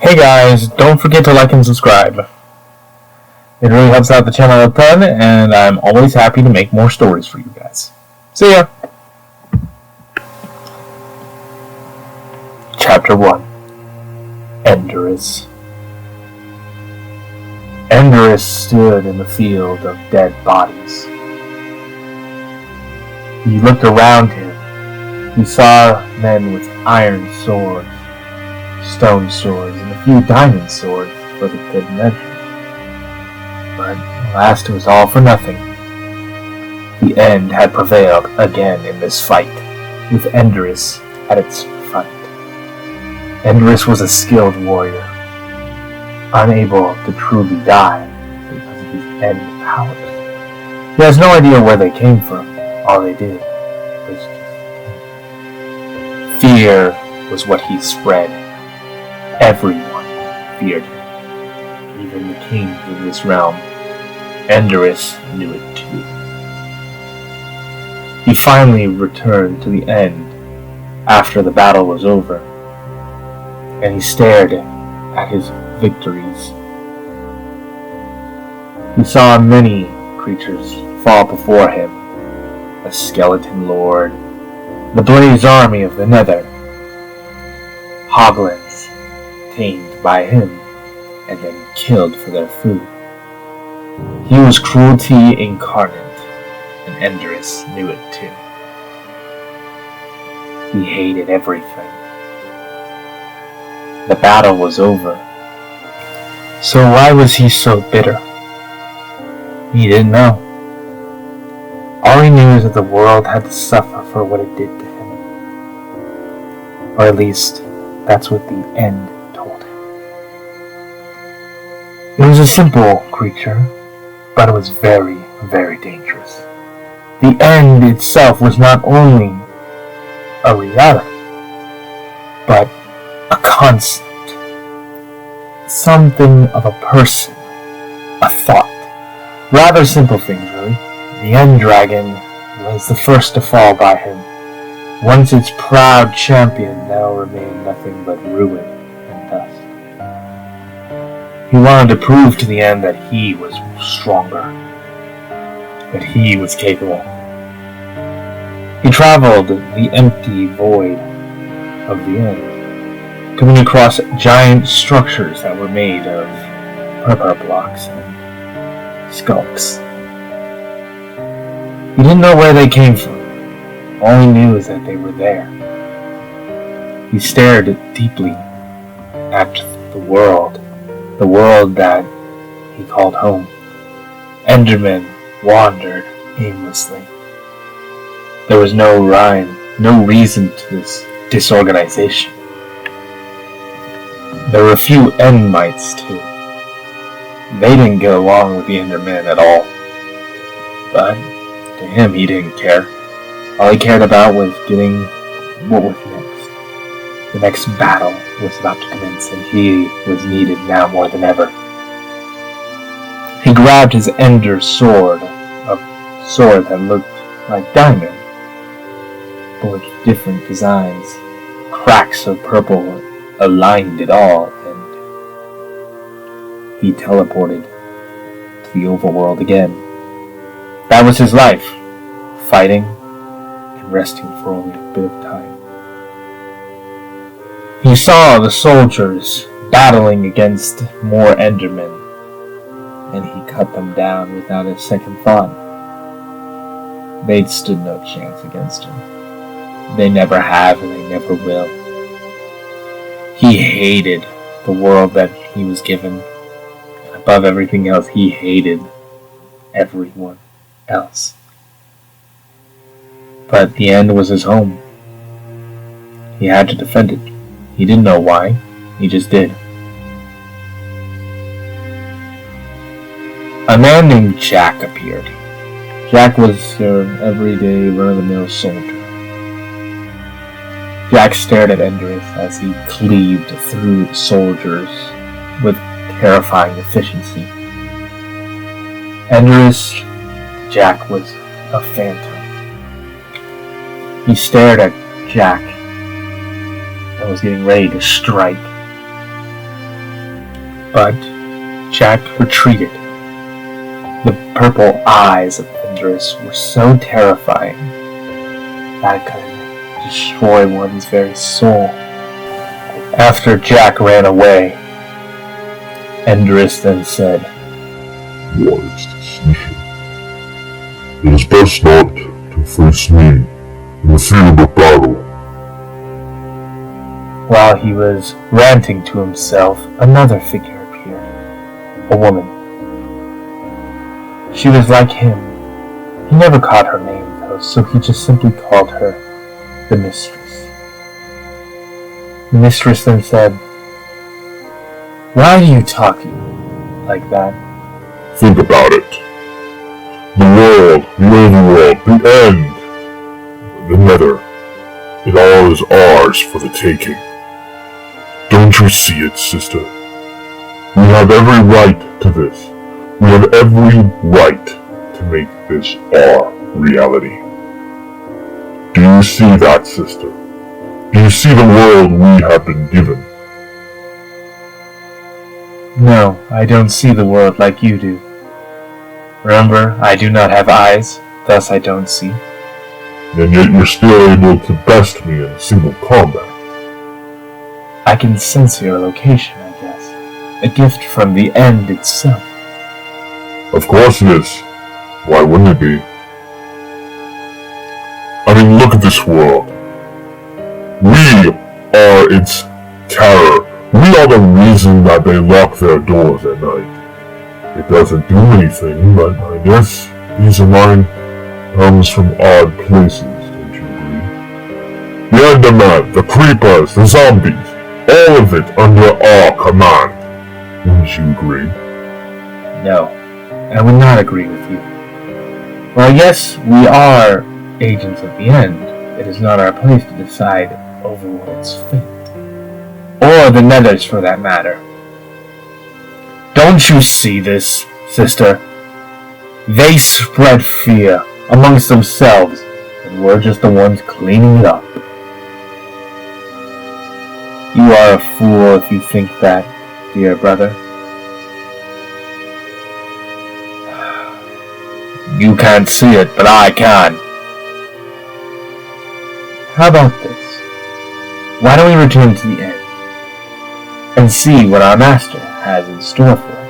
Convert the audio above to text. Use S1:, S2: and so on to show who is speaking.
S1: Hey guys, don't forget to like and subscribe. It really helps out the channel a ton, and I'm always happy to make more stories for you guys. See ya! Chapter 1. Endurus. Endurus stood in the field of dead bodies. He looked around him. He saw men with iron swords, stone swords, and a few diamond swords for the good measure. But at last it was all for nothing. The end had prevailed again in this fight, with Endurus at its front. Endurus was a skilled warrior, unable to truly die because of his end powers. He has no idea where they came from. All they did was just fear was what he spread. Everyone feared him, even the kings of this realm. Endurus knew it too. He finally returned to the end after the battle was over, and he stared at his victories. He saw many creatures fall before him: a skeleton lord, the blaze army of the nether, hoglins tamed by him and then killed for their food. He was cruelty incarnate, and Endurus knew it too. He hated everything. The battle was over. So why was he so bitter? He didn't know. All he knew is that the world had to suffer for what it did to him. Or at least, that's what the end told him. It was a simple creature, but it was very, very dangerous. The end itself was not only a reality, but a concept. Something of a person, a thought. Rather simple things, really. The End Dragon was the first to fall by him. Once its proud champion, now remained nothing but ruin and dust. He wanted to prove to the End that he was stronger, that he was capable. He traveled the empty void of the End, coming across giant structures that were made of purple blocks and skulks. He didn't know where they came from. All he knew is that they were there. He stared deeply at the world that he called home. Endermen wandered aimlessly. There was no rhyme, no reason to this disorganization. There were a few Endmites too. They didn't get along with the Endermen at all. But to him, he didn't care. All he cared about was getting what was next. The next battle was about to commence, and he was needed now more than ever. He grabbed his Ender sword, a sword that looked like diamond, but with different designs. Cracks of purple aligned it all, and he teleported to the overworld again. That was his life, fighting and resting for only a bit of time. He saw the soldiers battling against more Endermen, and he cut them down without a second thought. They'd stood no chance against him. They never have, and they never will. He hated the world that he was given, and above everything else, he hated everyone else. But the End was his home. He had to defend it. He didn't know why. He just did. A man named Jack appeared. Jack was your everyday run-of-the-mill soldier. Jack stared at Endurus as he cleaved through the soldiers with terrifying efficiency. Endurus, Jack was a phantom. He stared at Jack and was getting ready to strike. But Jack retreated. The purple eyes of Endress were so terrifying that could destroy one's very soul. After Jack ran away, Endress then said,
S2: "What is this mission? It is best not to face me in the field of battle."
S1: While he was ranting to himself, another figure appeared, a woman. She was like him. He never caught her name, though, so he just simply called her the Mistress. The Mistress then said, "Why are you talking like that?"
S2: Think about it. The world, the overworld, the end, the nether. It all is ours for the taking. Don't you see it, sister? We have every right to this. We have every right to make this our reality. Do you see that, sister? Do you see the world we have been given?
S1: No, I don't see the world like you do. Remember, I do not have eyes, thus I don't see.
S2: And yet you're still able to best me in single combat.
S1: I can sense your location, I guess. A gift from the end itself.
S2: Of course it is. Why wouldn't it be? I mean, look at this world. We are its terror. We are the reason that they lock their doors at night. It doesn't do anything, but I guess peace of mind comes from odd places, don't you agree? The Enderman, the creepers, the zombies, all of it under our command. Wouldn't you agree?
S1: No, I would not agree with you. Well, yes, we are agents of the end. It is not our place to decide over one's fate. Or the Nethers, for that matter. Don't you see this, sister? They spread fear amongst themselves, and we're just the ones cleaning it up. You are a fool if you think that, dear brother. You can't see it, but I can. How about this? Why don't we return to the end and see what our master has in store for us?